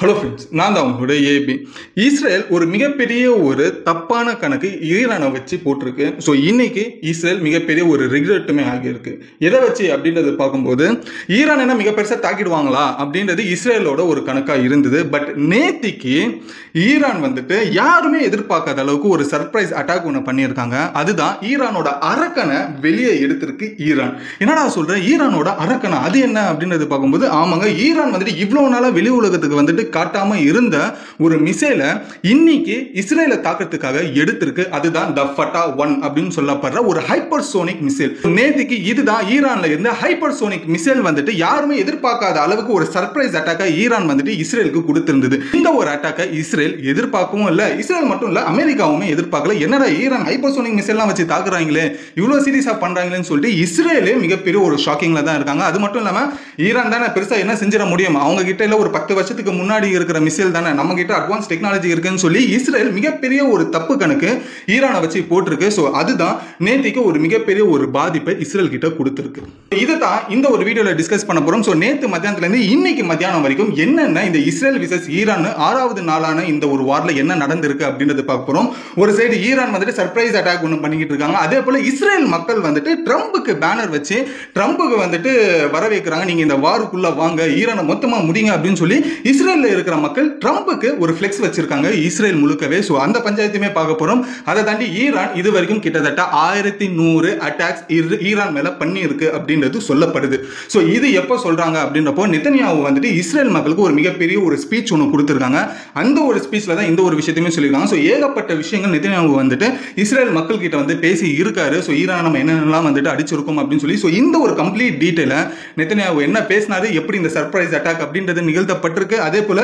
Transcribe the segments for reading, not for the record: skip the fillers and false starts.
Hello friends, நான் தான் உங்களுடைய ஏபி. இஸ்ரேல் ஒரு மிகப்பெரிய ஒரு தப்பான கணக்கு ஈரானை வச்சு போட்டிருக்கு. ஸோ இன்னைக்கு இஸ்ரேல் மிகப்பெரிய ஒரு ரிக்ரெட்டுமே ஆகியிருக்கு. எதை வச்சு அப்படின்றது பார்க்கும்போது ஈரான் என்ன மிக பெருசாக தாக்கிடுவாங்களா அப்படின்றது இஸ்ரேலோட ஒரு கணக்காக இருந்தது. பட் நேத்திக்கு ஈரான் வந்துட்டு யாருமே எதிர்பார்க்காத அளவுக்கு ஒரு சர்ப்ரைஸ் அட்டாக் ஒன்று பண்ணியிருக்காங்க. அதுதான் ஈரானோட அரக்கனை வெளியே எடுத்திருக்கு ஈரான். என்னடா சொல்கிறேன், ஈரானோட அரக்கனை அது என்ன அப்படின்றது பார்க்கும்போது ஆமாங்க, ஈரான் வந்துட்டு இவ்வளோ நாளாக வெளி உலகத்துக்கு வந்துட்டு காட்டாம இருந்த ஒரு மிசைலை இன்னைக்கு இஸ்ரேலை தாக்கிறதுக்காக எடுத்திருக்கு. அதுதான் த ஃபட்டா 1 அப்படின்னு சொல்லப்படுற ஒரு ஹைப்பர்சோனிக் மிசைல். நேத்திக்கு இதுதான் ஈரான்ல இருந்த ஹைப்பர்சோனிக் மிசைல் வந்துட்டு யாருமே எதிர்பார்க்காத அளவுக்கு ஒரு சர்ப்ரைஸ் அட்டாக்கை ஈரான் வந்துட்டு இஸ்ரேலுக்கு கொடுத்திருந்தது. இந்த ஒரு அட்டாக்கை இஸ்ரேல் எதிர்பார்க்கவும் இல்லை, இஸ்ரேல் மட்டும் இல்ல அமெரிக்காவுமே எதிர்பார்க்கல. என்னடா ஈரான் ஹைப்பர்சோனிக் மிசைல்லாம் வச்சு தாக்குறாங்களே, இவ்வளவு சீரியஸா பண்றாங்களேன்னு சொல்லிட்டு இஸ்ரேலே மிகப்பெரிய ஒரு ஷாக்கிங்ல தான் இருக்காங்க. அது மட்டும் இல்லாம ஈரான் தானே பெருசா என்ன செஞ்சிட முடியும், அவங்க கிட்ட இல்ல ஒரு 10 வருஷத்துக்கு முன்னாடி இருக்கிற மிசைல் தானே, நம்ம கிட்ட அட்வான்ஸ் டெக்னாலஜி இருக்குன்னு சொல்லி இஸ்ரேல் மிகப்பெரிய ஒரு தப்பு கணக்கு ஈரானை வச்சு போட்டிருக்கு. ஸோ அதுதான் நேத்திக்கு ஒரு மிகப்பெரிய ஒரு பாதிப்பை இஸ்ரேல் கிட்ட கொடுத்திருக்கு. இதுதான் இந்த ஒரு வீடியோல டிஸ்கஸ் பண்ண போறோம். ஸோ நேத்து மத்தியானத்துல இருந்து இன்னைக்கு மத்தியானம் வரைக்கும் என்னென்ன இந்த இஸ்ரேல் விசஸ் ஈரான் 6வது நாளான இந்த ஒரு வார்ல என்ன நடந்திருக்கு அப்படின்றது பார்க்க போறோம். ஒரு சைடு ஈரான் வந்துட்டு சர்ப்ரைஸ் அட்டாக் ஒன்று பண்ணிக்கிட்டு இருக்காங்க. அதே போல இஸ்ரேல் மக்கள் வந்துட்டு ட்ரம்புக்கு பேனர் வச்சு ட்ரம்புக்கு வந்துட்டு வரவேற்கிறாங்க, நீங்க இந்த வாருக்குள்ள வாங்க, ஈரானை மொத்தமா முடிங்க அப்படின்னு சொல்லி இஸ்ரேல் இருக்கிற மக்கள் ட்ரம்புக்கு ஒரு ஃபிளெக்ஸ் வச்சிருக்காங்க இஸ்ரேல் முழுக்கவே. ஸோ அந்த பஞ்சாயத்துமே பார்க்க போறோம். அதை தாண்டி ஈரான் இது வரைக்கும் கிட்டத்தட்ட 1100 அட்டாக்ஸ் ஈரான் மேல பண்ணி இருக்கு அப்படின்றது சொல்லப்படுது. ஸோ இது எப்போ சொல்றாங்க அப்படின்றப்போ நெத்தன்யாஹூ வந்துட்டு இஸ்ரேல் மக்களுக்கு ஒரு மிகப்பெரிய ஒரு ஸ்பீச் ஒன்று கொடுத்துருக்காங்க. அந்த ஒரு ஸ்பீச்ல தான் இந்த ஒரு விஷயத்தையுமே சொல்லியிருக்காங்க. ஸோ ஏகப்பட்ட விஷயங்கள் நெத்தன்யாஹூ வந்துட்டு இஸ்ரேல் மக்கள் கிட்ட வந்து பேசி இருக்காரு. ஸோ ஈரான் நம்ம என்னென்னலாம் வந்துட்டு அடிச்சிருக்கோம் அப்படின்னு சொல்லி ஸோ இந்த ஒரு கம்ப்ளீட் டீட்டெயிலை நெத்தன்யாஹூ என்ன பேசினாரு, எப்படி இந்த சர்ப்ரைஸ் அட்டாக் அப்படின்றது நிகழ்த்தப்பட்டிருக்கு. அதே போல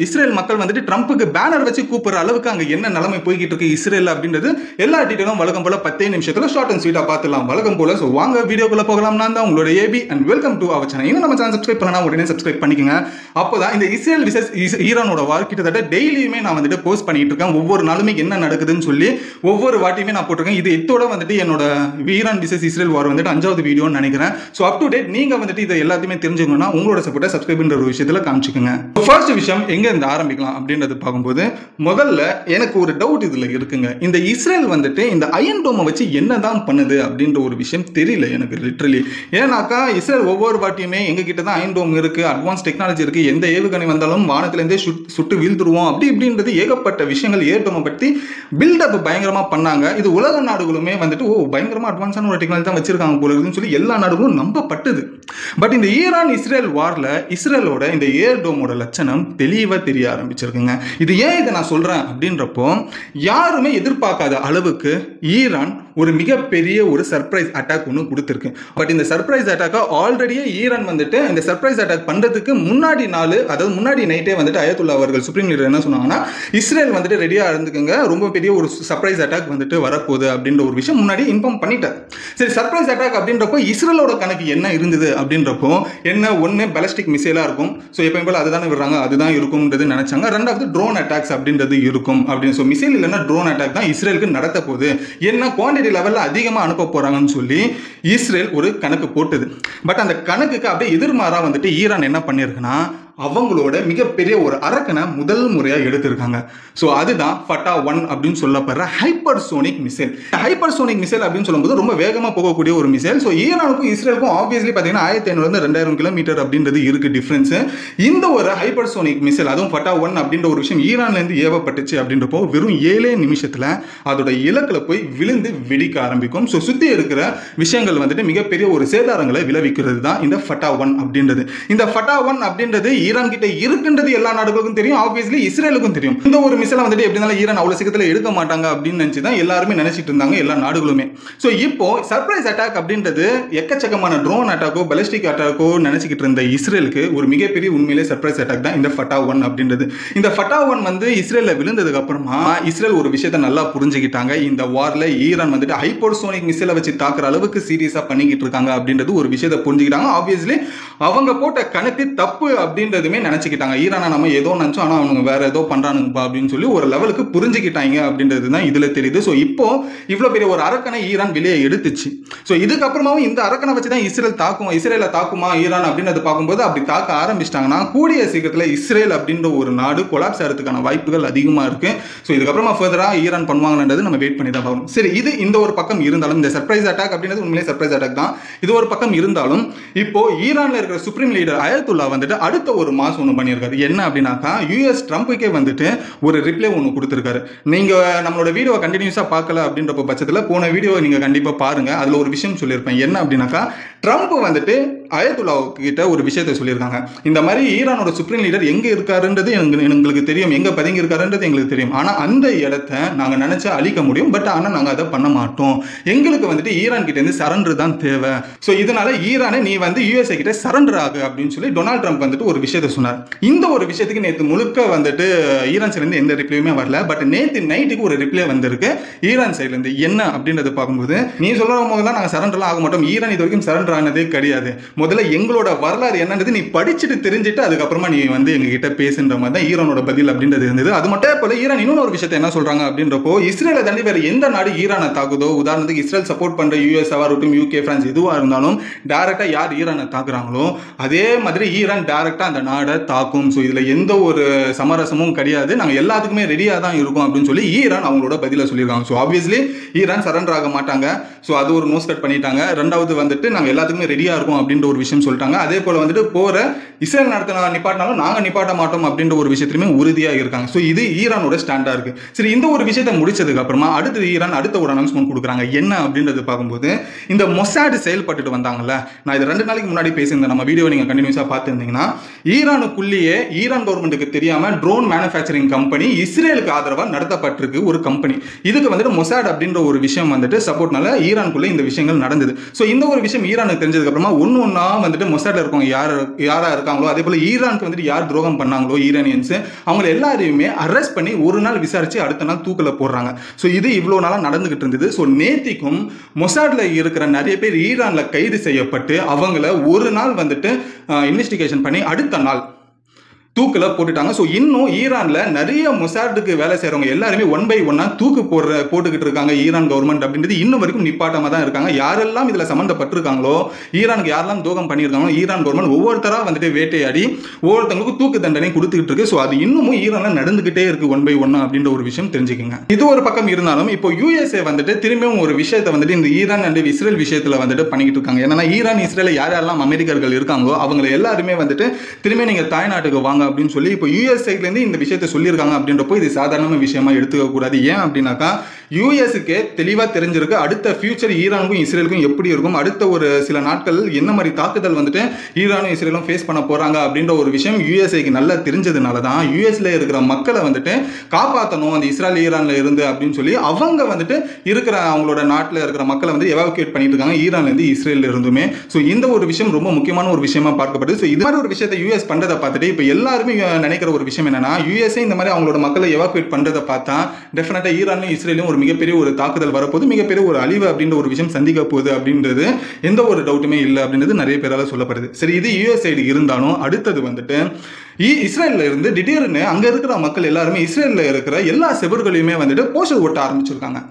இஸ்ரேல் மக்கள் வந்துட்டு ட்ரம்புக்கு பேனர் வச்சு கூப்பிடுற அளவுக்கு அங்க என்ன நிலைமை போய்கிட்டு இருக்கு இஸ்ரேல் அப்படின்றது எல்லா டீட்டெயிலும் வழக்கம் போல 10 நிமிஷத்துல ஷார்ட் அண்ட் ஸ்வீட்டா பார்த்துலாம் வழக்கம் போல. ஸோ வாங்க வீடியோக்குள்ள போகலாம். நான் தான் உங்களோட AB and welcome to our channel. இன்னும் நம்ம சேனல் சப்ஸ்கிரைப் பண்ணலாம், உடனே சப்ஸ்கிரைப் பண்ணிக்கோங்க. அப்போதான் இந்த இஸ்ரேல் விசஸ் ஈரானோட வார் கிட்டத்தட்ட டெய்லியுமே நான் வந்துட்டு போஸ்ட் பண்ணிட்டு இருக்கேன். ஒவ்வொரு நாளுமே என்ன நடக்குதுன்னு சொல்லி ஒவ்வொரு வாட்டியுமே நான் போட்டிருக்கேன். இது எத்தோட வந்துட்டு என்னோட ஈரான் விசஸ் இஸ்ரேல் வார் வந்துட்டு 5வது வீடியோன்னு நினைக்கிறேன். ஸோ அப் டு டேட் நீங்க வந்துட்டு இதை எல்லாத்தையுமே தெரிஞ்சுக்கணும்னா உங்களோட சப்போர்ட்டை சப்ஸ்கிரைப்ன்ற ஒரு விஷயத்துல காமிச்சுக்கோங்க. ஃபர்ஸ்ட் விஷயம் எங்க இருந்து ஆரம்பிக்கலாம் அப்படின்றது பார்க்கும்போது முதல்ல எனக்கு ஒரு டவுட் இதுல இருக்குங்க. இந்த இஸ்ரேல் வந்துட்டு இந்த அயன் டோமை வச்சு என்னதான் பண்ணுது அப்படின்ற ஒரு விஷயம் தெரியல எனக்கு லிட்டரலி. ஏன்னாக்கா இஸ்ரேல் ஒவ்வொரு வாட்டியுமே எங்க கிட்ட தான் அயன் டோம் இருக்கு, அட்வான்ஸ் டெக்னாலஜி இருக்கு, எந்த ஏவுகணை வந்தாலும் வானத்திலேருந்தே சுட்டு வீழ்ந்துருவோம் அப்படி இப்படின்றது ஏகப்பட்ட விஷயங்கள் ஏர் டோமை பற்றி பில்டப் பயங்கரமா பண்ணாங்க. இது உலக நாடுகளுமே வந்துட்டு பயங்கரமா அட்வான்ஸான ஒரு டெக்னாலஜி தான் வச்சிருக்காங்க போல இருக்குன்னு சொல்லி எல்லா நாடுகளும் நம்பப்பட்டது. பட் இந்த ஈரான் இஸ்ரேல் வார்ல இஸ்ரேலோட இந்த ஏர் டோமோட லட்சணம் தெளிவா தெரிய ஆரம்பிச்சிருக்குங்க. இது ஏன் இதை நான் சொல்றேன் அப்படின்றப்போ யாருமே எதிர்பார்க்காத அளவுக்கு ஈரான் ஒரு மிகப்பெரிய ஒரு சர்ப்ரைஸ் அட்டாக் ஒன்று கொடுத்துருக்கு. பட் இந்த சர்ப்ரைஸ் அட்டாக்கை ஆல்ரெடியே ஈரான் வந்துட்டு இந்த சர்ப்ரைஸ் அட்டாக் பண்றதுக்கு முன்னாடி நாள், அதாவது முன்னாடி நைட்டே வந்துட்டு அயத்துல்லா அவர்கள் சுப்ரீம் லீடர் என்ன சொன்னாங்கன்னா, இஸ்ரேல் வந்துட்டு ரெடியா இருந்துக்குங்க, ரொம்ப பெரிய ஒரு சர்ப்ரைஸ் அட்டாக் வந்துட்டு வரப்போகுது அப்படின்ற ஒரு விஷயம் முன்னாடி இன்ஃபார்ம் பண்ணிட்டார். சரி, சர்ப்ரைஸ் அட்டாக் அப்படின்றப்போ இஸ்ரேலோட கணக்கு என்ன இருந்தது அப்படின்றப்போ என்ன, ஒன்று பாலிஸ்டிக் மிசைலா இருக்கும். ஸோ எப்பயும் போல அதுதானே விடுறாங்க, அதுதான் இருக்கும்ன்றது நினைச்சாங்க. ரெண்டாவது ட்ரோன் அட்டாக்ஸ் அப்படின்றது இருக்கும் அப்படின்னு. ஸோ மிசைல் இல்லைன்னா ட்ரோன் அட்டாக் தான் இஸ்ரேலுக்கு நடத்த போகுது, என்ன குவான்டிட்டி லெவலில் அதிகமாக அனுப்ப போறாங்கன்னு சொல்லி இஸ்ரேல் ஒரு கணக்கு போட்டது. பட் அந்த கணக்குக்கு அப்படியே எதிர்மாறா வந்துட்டு ஈரான் என்ன பண்ணியிருக்குன்னா அவங்களோட மிகப்பெரிய ஒரு அரக்கனை முதல் முறையாக எடுத்திருக்காங்க. ஸோ அதுதான் ஃபட்டா 1 அப்படின்னு சொல்லப்படுற ஹைப்பர்சோனிக் மிசைல். ஹைப்பர்சோனிக் மிசைல் அப்படின்னு சொல்லும்போது ரொம்ப வேகமாக போகக்கூடிய ஒரு மிசைல். ஸோ ஈரானுக்கும் இஸ்ரேலுக்கும் ஆப்வியஸ்லி பார்த்தீங்கன்னா 1500 2000 கிலோமீட்டர் அப்படின்றது இருக்கு டிஃபரன்ஸ். இந்த ஒரு ஹைப்பர்சோனிக் மிசைல் அதுவும் ஃபட்டா 1 அப்படின்ற ஒரு விஷயம் ஈரான்லேருந்து ஏவப்பட்டுச்சு அப்படின்றப்போ வெறும் 7 நிமிஷத்தில் அதோட இலக்கில் போய் விழுந்து வெடிக்க ஆரம்பிக்கும். ஸோ சுற்றி இருக்கிற விஷயங்கள் வந்துட்டு மிகப்பெரிய ஒரு சேதாரங்களை விளைவிக்கிறது தான் இந்த ஃபட்டா 1 அப்படின்றது. இந்த ஃபட்டா 1 அப்படின்றது ஈரான் கிட்ட இருக்குன்றது எல்லா நாடுகளுக்கும் தெரியும், ஆப்வியஸ்லி இஸ்ரேலுக்கும் தெரியும். இந்த ஒரு மிசைலை வந்துட்டு எப்படி இருந்தாலும் ஈரான் அவ்வளவு சீக்கிரத்தில் எடுக்க மாட்டாங்க அப்படின்னு நினைச்சு தான் எல்லாருமே நினைச்சிட்டு இருந்தாங்க எல்லா நாடுகளுமே. ஸோ இப்போ சர்ப்ரைஸ் அட்டாக் அப்படின்றது எக்கச்சக்கமான ட்ரோன் அட்டாக்கோ பாலிஸ்டிக் அட்டாக்கோ நினைச்சிக்கிட்டு இருந்த இஸ்ரேலுக்கு ஒரு மிகப்பெரிய உண்மையிலே சர்ப்ரைஸ் அட்டாக் தான் இந்த ஃபட்டா 1 அப்படின்றது. இந்த ஃபட்டா 1 வந்து இஸ்ரேல்ல விழுந்ததுக்கு அப்புறமா இஸ்ரேல் ஒரு விஷயத்தை நல்லா புரிஞ்சுக்கிட்டாங்க. இந்த வார்ல ஈரான் வந்துட்டு ஹைப்பர்சோனிக் மிசைலை வச்சு தாக்குற அளவுக்கு சீரியஸா பண்ணிக்கிட்டு இருக்காங்க அப்படின்றது ஒரு விஷயத்தை புரிஞ்சுக்கிட்டாங்க. ஆப்வியஸ்லி அவங்க போட்ட கணக்கு தப்பு அப்படின்றது அப்படின்றதுமே நினைச்சுக்கிட்டாங்க. ஈரானை நம்ம ஏதோ நினைச்சோம், ஆனால் அவங்க வேற ஏதோ பண்றானுங்கப்பா அப்படின்னு சொல்லி ஒரு லெவலுக்கு புரிஞ்சுக்கிட்டாங்க அப்படின்றது தான் இதுல தெரியுது. ஸோ இப்போ இவ்வளவு பெரிய ஒரு அரக்கனை ஈரான் வெளியே எடுத்துச்சு. ஸோ இதுக்கப்புறமாவும் இந்த அரக்கனை வச்சு தான் இஸ்ரேலை தாக்குமா ஈரான் அப்படின்றது பார்க்கும்போது அப்படி தாக்க ஆரம்பிச்சிட்டாங்கன்னா கூடிய சீக்கிரத்தில் இஸ்ரேல் அப்படின்ற ஒரு நாடு கொலாப்ஸ் ஆகிறதுக்கான வாய்ப்புகள் அதிகமாக இருக்கு. ஸோ இதுக்கப்புறமா ஃபர்தரா ஈரான் பண்ணுவாங்கன்றது நம்ம வெயிட் பண்ணி தான் பார்க்கணும். சரி, இது இந்த ஒரு பக்கம் இருந்தாலும் இந்த சர்ப்ரைஸ் அட்டாக் அப்படின்றது உண்மையிலே சர்ப்ரைஸ் அட்டாக் தான். இது ஒரு பக்கம் இருந்தாலும் இப்போ ஈரான்ல இருக்கிற சுப்ரீம் லீடர் அயத்துல்லா வந்துட்டு அடுத்த ஒரு மாசம் ஒன்று பண்ணியிருக்காரு. என்ன அப்படின்னாக்கா யூஎஸ் ட்ரம்புக்கே வந்துட்டு ஒரு ரிப்ளை ஒன்று கொடுத்துருக்காரு. நீங்க நம்மளோட வீடியோ கண்டினியூஸா பார்க்கல அப்படின்ற பட்சத்தில் போன வீடியோவை நீங்க கண்டிப்பா பாருங்க. அதுல ஒரு விஷயம் சொல்லியிருப்பேன். என்ன அப்படின்னாக்கா ட்ரம்ப் வந்துட்டு அயத்துல்லா கிட்ட ஒரு விஷயத்தை சொல்லியிருக்காங்க. இந்த மாதிரி ஈரானோட சுப்ரீம் லீடர் எங்க இருக்காருன்றது எங்களுக்கு தெரியும், எங்க பதுங்கி இருக்காருன்றது எங்களுக்கு தெரியும். ஆனா அந்த இடத்தை நாங்க நினைச்சா அழிக்க முடியும், பட் ஆனா நாங்க அதை பண்ண மாட்டோம். எங்களுக்கு வந்துட்டு ஈரான் கிட்ட இருந்து சரண்டர் தான் தேவை. ஸோ இதனால ஈரானை நீ வந்து யூஎஸ்ஏ கிட்ட சரண்டர் ஆகு அப்படின்னு சொல்லி டொனால்ட் ட்ரம்ப் வந்துட்டு ஒரு விஷயத்தை சொன்னார். இந்த ஒரு விஷயத்துக்கு நேற்று முழுக்க வந்துட்டு ஈரான் சைட்லேருந்து எந்த ரிப்ளையுமே வரல. பட் நேற்று நைட்டுக்கு ஒரு ரிப்ளை வந்திருக்கு ஈரான் சைட்லேருந்து. என்ன அப்படின்றத பார்க்கும்போது நீ சொல்ற போதெல்லாம் நாங்கள் சரண்டர்லாம் ஆக மாட்டோம், ஈரான் இது வரைக்கும் சரண்டர் ஆனதே கிடையாது, முதல்ல எங்களோட வரலாறு என்னன்றது நீ படிச்சுட்டு தெரிஞ்சுட்டு அதுக்கப்புறமா நீ வந்து எங்ககிட்ட பேசுன்ற மாதிரி தான் ஈரானோட பதில் அப்படின்றது இருந்தது. அது மட்டும் போல ஈரான் இன்னொரு ஒரு விஷயத்தை என்ன சொல்றாங்க அப்படின்றப்போ இஸ்ரேலை தாண்டி வேற எந்த நாடு ஈரானை தாக்குதோ, உதாரணத்துக்கு இஸ்ரேல் சப்போர்ட் பண்ற யூஎஸ் ஆகட்டும், யூகே, பிரான்ஸ் எதுவாக இருந்தாலும் டைரக்டா யார் ஈரானை தாக்குறாங்களோ அதே மாதிரி ஈரான் டைரக்டா அந்த நாடை தாக்கும். ஸோ இதுல எந்த ஒரு சமரசமும் கிடையாது, நாங்கள் எல்லாத்துக்குமே ரெடியாக தான் இருக்கும் அப்படின்னு சொல்லி ஈரான் அவங்களோட பதில சொல்லியிருக்காங்க. ஸோ ஆப்வியஸ்லி ஈரான் சரண்டர் ஆக மாட்டாங்க. ஸோ அது ஒரு நோஸ் கட் பண்ணிட்டாங்க. ரெண்டாவது வந்துட்டு நாங்கள் எல்லாத்துக்குமே ரெடியாக இருக்கும் அப்படின்ற ஒரு விஷயம் சொல்லிட்டாங்க. அதே போல வந்துட்டு போற இஸ்ரேல் நடத்த நிப்பாட்டினாலும் நாங்கள் நிப்பாட்ட மாட்டோம் அப்படின்ற ஒரு விஷயத்திலுமே உறுதியாக இருக்காங்க. ஸோ இது ஈரானோட ஸ்டாண்டா இருக்கு. சரி, இந்த ஒரு விஷயத்தை முடிச்சதுக்கு அப்புறமா அடுத்து ஈரான் அடுத்த ஒரு அனௌன்ஸ்மெண்ட் கொடுக்குறாங்க. என்ன அப்படின்றது பார்க்கும்போது இந்த மொசாட் செயல்பட்டு வந்தாங்கல்ல, நான் இது 2 நாளைக்கு முன்னாடி பேசியிருந்தேன், நம்ம வீடியோ நீங்க கண்டினியூஸா பார்த்துருந்தீங்கன்னா ஈரானுக்குள்ளேயே ஈரான் கவர்மெண்ட்டுக்கு தெரியாம ட்ரோன் மேனுஃபேக்சரிங் கம்பெனி இஸ்ரேலுக்கு ஆதரவாக நடத்தப்பட்டிருக்கு ஒரு கம்பெனி. இதுக்கு வந்துட்டு மொசாட் அப்படின்ற ஒரு விஷயம் வந்துட்டு சப்போர்ட்னால ஈரானுக்குள்ள இந்த விஷயங்கள் நடந்தது. ஸோ இந்த ஒரு விஷயம் ஈரானுக்கு தெரிஞ்சதுக்கு அப்புறமா ஒன்னா வந்துட்டு மொசாட்ல இருக்கவங்க யாரா இருக்காங்களோ, அதே போல ஈரானுக்கு வந்துட்டு யார் துரோகம் பண்ணாங்களோ ஈரானியன்ஸ் அவங்க எல்லாரையுமே அரெஸ்ட் பண்ணி ஒரு நாள் விசாரிச்சு அடுத்த நாள் தூக்கல போடுறாங்க. ஸோ இது இவ்வளவு நாளா நடந்துகிட்டு இருந்தது. ஸோ நேத்திக்கும் மொசாட்ல இருக்கிற நிறைய பேர் ஈரான்ல கைது செய்யப்பட்டு அவங்கள ஒரு நாள் வந்துட்டு இன்வெஸ்டிகேஷன் பண்ணி அடுத்த நாள் தூக்கில் போட்டுட்டாங்க. ஸோ இன்னும் ஈரான்ல நிறைய மொசாடுக்கு வேலை செய்யறவங்க எல்லாருமே 1 by 1 தூக்கு போட்டுக்கிட்டு இருக்காங்க ஈரான் கவர்மெண்ட் அப்படின்றது இன்னும் வரைக்கும் நிப்பாட்டமாக தான் இருக்காங்க. யாரெல்லாம் இதில் சம்மந்தப்பட்டிருக்காங்களோ, ஈரானுக்கு யாரெல்லாம் துரோகம் பண்ணியிருக்காங்களோ ஈரான் கவர்மெண்ட் ஒவ்வொருத்தரா வந்துட்டு வேட்டையாடி ஒவ்வொருத்தவங்களுக்கும் தூக்கு தண்டனை கொடுத்துக்கிட்டு இருக்கு. ஸோ அது இன்னமும் ஈரான்ல நடந்துகிட்டே இருக்கு 1 by 1 அப்படின்ற ஒரு விஷயம் தெரிஞ்சுக்கோங்க. இது ஒரு பக்கம் இருந்தாலும் இப்போ யூஎஸ்ஏ வந்துட்டு திரும்பியும் ஒரு விஷயத்தை வந்துட்டு இந்த ஈரான் அண்ட் இஸ்ரேல் விஷயத்துல வந்துட்டு பண்ணிக்கிட்டு இருக்காங்க. ஏன்னா ஈரான் இஸ்ரேல யாரெல்லாம் அமெரிக்கர்கள் இருக்காங்களோ அவங்க எல்லாருமே வந்துட்டு திரும்பி நீங்க தாய்நாட்டுக்கு வாங்க அப்படின்னு சொல்லி இப்போ யூஎஸ் சைட்ல இருந்து இந்த விஷயத்தை சொல்லியிருக்காங்க. அப்படின்றப்போ இது சாதாரண விஷயமா எடுத்துக்க கூடாது. ஏன் அப்படின்னாக்கா யூஎஸ்க்கு தெளிவா தெரிஞ்சிருக்கு அடுத்த ஃபியூச்சர் ஈரானுக்கும் இஸ்ரேலுக்கும் எப்படி இருக்கும், அடுத்த ஒரு சில நாட்கள் என்ன மாதிரி தாக்குதல் வந்துட்டு ஈரானும் இஸ்ரேலும் ஃபேஸ் பண்ண போறாங்க அப்படின்ற ஒரு விஷயம் யூஎஸ்ஏக்கு நல்லா தெரிஞ்சதுனால தான் யூஎஸ்ல இருக்கிற மக்களை வந்துட்டு காப்பாற்றணும் அந்த இஸ்ரேல் ஈரான்ல இருந்து அப்படின்னு சொல்லி அவங்க வந்துட்டு இருக்கிற அவங்களோட நாட்டில் இருக்கிற மக்களை வந்து எவாக்குவேட் பண்ணிட்டு இருக்காங்க ஈரான்ல இருந்து இஸ்ரேல்ல இருந்துமே. ஸோ இந்த ஒரு விஷயம் ரொம்ப முக்கியமான ஒரு விஷயமா பார்க்கப்படுது. ஸோ இது மாதிரி ஒரு விஷயத்தை யூஎஸ் பண்றதை பார்த்துட்டு இப்போ எல்லாருமே நினைக்கிற ஒரு விஷயம் என்னன்னா யூஎஸ்ஏ இந்த மாதிரி அவங்களோட மக்களை எவாக்குவேட் பண்றதை பார்த்தா டெஃபினட்டா ஈரானும் இஸ்ரேலும் ஒரு மிகப்பெரிய ஒரு தாக்குதல் வரப்போது, மிகப்பெரிய ஒரு அழிவு அப்படின்ற ஒரு விஷயம் சந்திக்க போகுது அப்படின்றது எந்த ஒரு டவுட்டுமே இல்லை அப்படின்றது நிறைய பேரால சொல்லப்படுது. சரி, இது யூஎஸ் சைடு இருந்தாலும் அடுத்தது வந்துட்டு இஸ்ரேல்ல இருந்து திடீர்னு அங்க இருக்கிற மக்கள் எல்லாருமே இஸ்ரேல்ல இருக்கிற எல்லா செவர்களையுமே வந்துட்டு போஸ்டர் ஒட்ட ஆரம்பிச்சிருக்காங்க.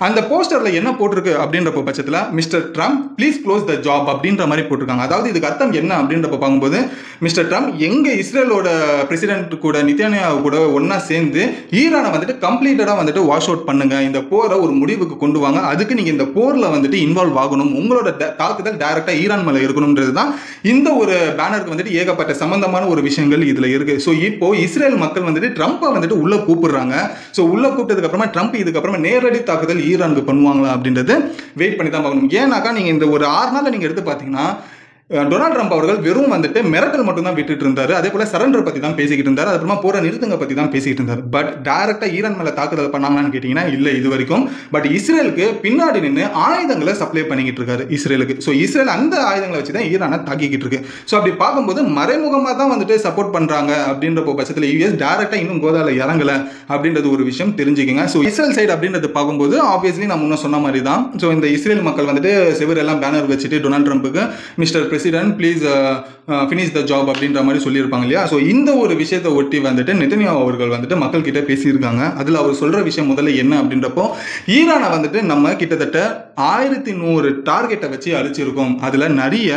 அந்த போஸ்டர்ல என்ன போட்டிருக்கு அப்படின்றப்ப பட்சத்தில் mister Trump please close the job அப்படின்ற மாதிரி போட்டிருக்காங்க. அதாவது இதுக்கு அர்த்தம் என்ன அப்படின்றப்ப பார்க்கும்போது மிஸ்டர் ட்ரம்ப் எங்க இஸ்ரேலோட பிரசிடென்ட் கூட நித்யானியாஹு கூட ஒன்னா சேர்ந்து ஈரானை வந்துட்டு கம்ப்ளீட்டடா வந்துட்டு வாஷ் அவுட் பண்ணுங்க, இந்த போரை ஒரு முடிவுக்கு கொண்டு வாங்க, அதுக்கு நீங்க இந்த போர்ல வந்துட்டு இன்வால்வ் ஆகணும், உங்களோட தாக்குதல் டைரக்டா ஈரான் மேல இருக்கணும்ன்றது தான் இந்த ஒரு பேனருக்கு வந்துட்டு ஏகப்பட்ட சம்பந்தமான ஒரு விஷயங்கள் இதுல இருக்கு. ஸோ இப்போ இஸ்ரேல் மக்கள் வந்துட்டு ட்ரம்ப்பை வந்துட்டு உள்ள கூப்பிடுறாங்க. ஸோ உள்ள கூப்பிட்டதுக்கு அப்புறமா ட்ரம்ப் இதுக்கப்புறமா நேரடி தாக்குதல் ஈரானுக்கு பண்ணுவாங்களா அப்படின்றது வெயிட் பண்ணி தான் பார்க்கணும். ஏன்னாக்கா நீங்க இந்த ஒரு 6 நாள்ல நீங்க எடுத்து பார்த்தீங்கன்னா டொனால்ட் ட்ரம்ப் அவர்கள் வெறும் வந்துட்டு மிரட்டல் மட்டும் தான் விட்டுட்டு இருந்தாரு. அதே போல சரண்டர் பத்தி தான் பேசிக்கிட்டு இருந்தாரு, அதுக்கப்புறமா போற நிறுத்தங்க பத்தி தான் பேசிக்கிட்டு இருந்தாரு. பட் டைரக்டா ஈரான் மேல தாக்குதல் பண்ணாங்களான்னு கேட்டீங்கன்னா இல்ல இது வரைக்கும். பட் இஸ்ரேலுக்கு பின்னாடி நின்று ஆயுதங்களை சப்ளை பண்ணிக்கிட்டு இருக்காரு இஸ்ரேலுக்கு. ஸோ இஸ்ரேல் அந்த ஆயுதங்களை வச்சு தான் ஈரானை தாக்கிக்கிட்டு இருக்கு. ஸோ அப்படி பார்க்கும்போது மறைமுகமாக தான் வந்துட்டு சப்போர்ட் பண்றாங்க அப்படின்ற பட்சத்தில் யூஎஸ் டைரக்டா இன்னும் கோதால இறங்கல அப்படின்றது ஒரு விஷயம் தெரிஞ்சுக்கங்க. ஸோ இஸ்ரேல் சைடு அப்படின்றது பார்க்கும்போது ஆப்வியஸ்லி நான் முன்ன சொன்ன மாதிரி தான். ஸோ இந்த இஸ்ரேல் மக்கள் வந்துட்டு செவர் எல்லாம் பேனர் வச்சுட்டு டொனால்ட் ட்ரம்ப்புக்கு mister president please finish the job அப்படின்ற மாதிரி சொல்லியிருப்பாங்க இல்லையா. ஸோ இந்த ஒரு விஷயத்தை ஒட்டி வந்துட்டு நெதன்யாஹூ அவர்கள் வந்துட்டு மக்கள்கிட்ட பேசியிருக்காங்க. அதில் அவர் சொல்கிற விஷயம் முதல்ல என்ன அப்படின்றப்போ, ஈரானை வந்துட்டு நம்ம கிட்டத்தட்ட 1100 டார்கெட்டை வச்சு அழிச்சிருக்கோம். அதில் நிறைய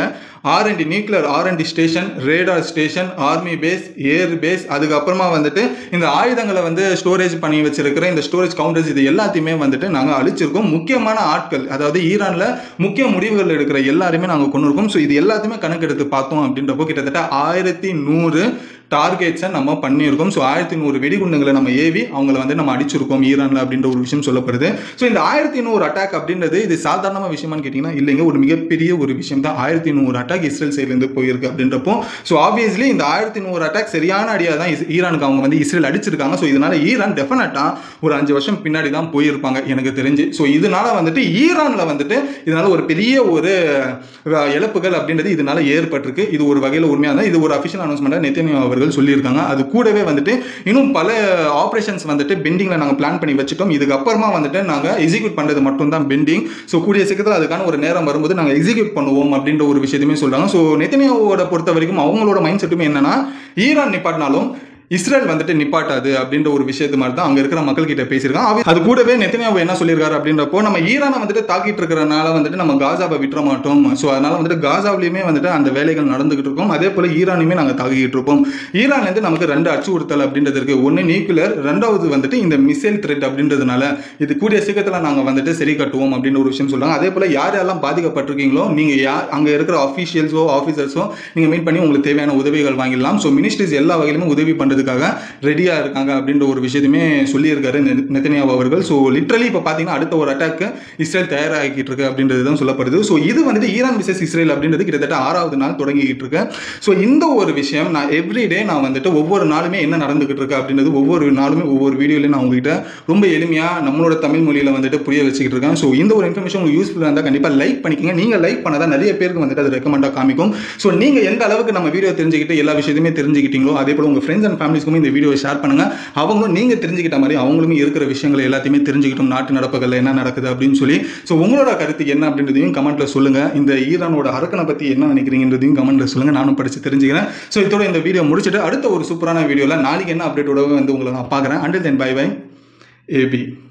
R&D nuclear R&D station, radar station, army base, air base, அதுக்கப்புறமா வந்துட்டு இந்த ஆயுதங்களை வந்து ஸ்டோரேஜ் பண்ணி வச்சிருக்கிற இந்த ஸ்டோரேஜ் கவுண்டர்ஸ், இது எல்லாத்தையுமே வந்துட்டு நாங்கள் அழிச்சிருக்கோம். முக்கியமான ஆட்கள், அதாவது ஈரானில் முக்கிய முடிவுகள் எடுக்கிற எல்லாருமே நாங்கள் கொண்டு இருக்கோம். ஸோ இது எல்லாத்தையுமே கணக்கெடுத்து பார்த்தோம் அப்படின்றப்போ கிட்டத்தட்ட 1100 டார்கெட்ஸை நம்ம பண்ணியிருக்கோம். ஸோ 1100 வெடிகுண்டுகளை நம்ம ஏவி அவங்கள வந்து நம்ம அடிச்சிருக்கோம் ஈரானில் அப்படின்ற ஒரு விஷயம் சொல்லப்படுது. ஸோ இந்த 1100 அட்டாக் அப்படின்றது இது சாதாரண விஷயமானு கேட்டிங்கன்னா இல்லைங்க, ஒரு மிகப்பெரிய ஒரு விஷயம் தான். 1100 அட்டாக் இஸ்ரேல் சைட்லேருந்து போயிருக்கு அப்படின்றப்போ, ஸோ ஆப்வியஸ்லி இந்த 1100 அட்டாக் சரியான அடியாக தான் ஈரானுக்கு அவங்க வந்து இஸ்ரேல் அடிச்சிருக்காங்க. ஸோ இதனால ஈரான் டெஃபினட்டாக ஒரு 5 வருஷம் பின்னாடி தான் போயிருப்பாங்க எனக்கு தெரிஞ்சு. ஸோ இதனால வந்துட்டு ஈரானில் வந்துட்டு இதனால ஒரு பெரிய ஒரு இழப்புகள் அப்படின்றது இதனால ஏற்பட்டிருக்கு. இது ஒரு வகையில் உண்மையாக தான். இது ஒரு அஃபிஷியல் அனௌன்ஸ்மெண்ட்டாக நெதன்யாஹூ அவர்கள் சொல்லியிருக்காங்க. அது கூடவே வந்துட்டு இன்னும் பல ஆபரேஷன்ஸ் வந்துட்டு பெண்டிங்ல நாங்கள் பிளான் பண்ணி வச்சுட்டோம். இதுக்கப்புறமா வந்துட்டு நாங்கள் எக்ஸிக்யூட் பண்ணுறது மட்டும் தான் பெண்டிங். ஸோ கூடிய சீக்கிரத்தில் அதுக்கான ஒரு நேரம் வரும்போது நாங்கள் எக்ஸிக்யூட் பண்ணுவோம் அப்படின்ற ஒரு விஷயத்தையுமே சொல்றாங்க. ஸோ நெதன்யாஹூவோட பொறுத்த வரைக்கும் அவங்களோட மைண்ட் செட்டுமே என்னன்னா, ஈரான் நிப்பாட்டினாலும் இஸ்ரேல் வந்துட்டு நிப்பாட்டாது அப்படின்ற ஒரு விஷயத்து மாதிரி தான் அங்கே இருக்கிற மக்கள் கிட்ட பேசியிருக்காங்க. அது கூடவே நெதன்யாஹூ என்ன சொல்லியிருக்காரு அப்படின்றப்போ, நம்ம ஈரானை வந்துட்டு தாக்கிட்டு இருக்கிறனால வந்துட்டு நம்ம காசாவை விட்டுற மாட்டோம். ஸோ அதனால வந்துட்டு காசாவிலையுமே வந்துட்டு அந்த வேலைகள் நடந்துகிட்டு இருக்கும். அதே போல ஈரானையுமே நாங்கள் தாக்கிட்டு இருப்போம். ஈரான்லேருந்து நமக்கு 2 அச்சுறுத்தல் அப்படின்றது இருக்கு. ஒன்று நியூக்ளியர், 2வது வந்துட்டு இந்த மிசைல் த்ரெட் அப்படின்றதுனால இது கூடிய சீக்கிரத்தில் நாங்கள் வந்துட்டு சரி கட்டுவோம் அப்படின்ற ஒரு விஷயம் சொல்றாங்க. அதே போல யார் யாரெல்லாம் பாதிக்கப்பட்டிருக்கீங்களோ நீங்கள் அங்கே இருக்கிற அஃபீஷியல்ஸோ ஆஃபீஸர்ஸோ நீங்கள் மீட் பண்ணி உங்களுக்கு தேவையான உதவிகள் வாங்கிடலாம். ஸோ மினிஸ்ட்ரிஸ் எல்லா வகையிலுமே உதவி பண்ணுறது ரெடியா இருக்காங்க அப்படின்ற ஒரு விஷயத்தையுமே சொல்லியிருக்காரு நெதன்யாஹூ அவர்கள். ஸோ லிட்டரலி இப்போ பார்த்தீங்கன்னா அடுத்த ஒரு அட்டாக்கு இஸ்ரேல் தயாராகிட்டு இருக்கு அப்படின்றது தான் சொல்லப்படுது. ஸோ இது வந்துட்டு ஈரான் விசஸ் இஸ்ரேல் அப்படின்றது கிட்டத்தட்ட 6வது நாள் தொடங்கிட்டு இருக்கு. ஸோ இந்த ஒரு விஷயம் நான் எவ்ரிடே நான் வந்துட்டு ஒவ்வொரு நாளுமே என்ன நடந்துகிட்டு இருக்கு அப்படின்றது ஒவ்வொரு நாளுமே ஒவ்வொரு வீடியோலையும் நான் உங்ககிட்ட ரொம்ப எளிமையாக நம்மளோட தமிழ் மொழியில் வந்துட்டு புரிய வச்சுக்கிட்டு இருக்கேன். ஸோ இந்த ஒரு இன்ஃபர்மேஷன் உங்களுக்கு யூஸ்ஃபுல்லாக இருந்தால் கண்டிப்பாக லைக் பண்ணிக்கோங்க. நீங்கள் லைக் பண்ணாதான் நிறைய பேருக்கு வந்துட்டு அது ரெக்கமெண்டாக காமிக்கும். ஸோ நீங்கள் எந்த அளவுக்கு நம்ம வீடியோ தெரிஞ்சுக்கிட்டு எல்லா விஷயத்தையுமே தெரிஞ்சுக்கிட்டீங்களோ அதே போல உங்கள் ஃப்ரெண்ட்ஸ் அண்ட் ஃபேமிலிஸ்க்குமே இந்த வீடியோ ஷேர் பண்ணுங்க. அவங்களும் நீங்க தெரிஞ்சுக்கிட்ட மாதிரி அவங்களுமே இருக்கிற விஷயங்களை எல்லாத்தையுமே தெரிஞ்சுக்கிட்டோம், நாட்டு நடப்புகள் என்ன நடக்குது அப்படின்னு சொல்லி. ஸோ உங்களோட கருத்து என்ன அப்படின்றதையும் கமெண்ட்ல சொல்லுங்க. இந்த ஈரானோட அரக்கனை பத்தி என்ன நினைக்கிறீங்கன்றதையும் கமெண்ட்ல சொல்லுங்க. நானும் படிச்சு தெரிஞ்சுக்கிறேன். ஸோ இதோட இந்த வீடியோ முடிச்சுட்டு அடுத்த ஒரு சூப்பரான வீடியோல நாளைக்கு என்ன அப்டேட்டோட வந்து உங்களை நான் பார்க்குறேன். Until then, bye bye. AB.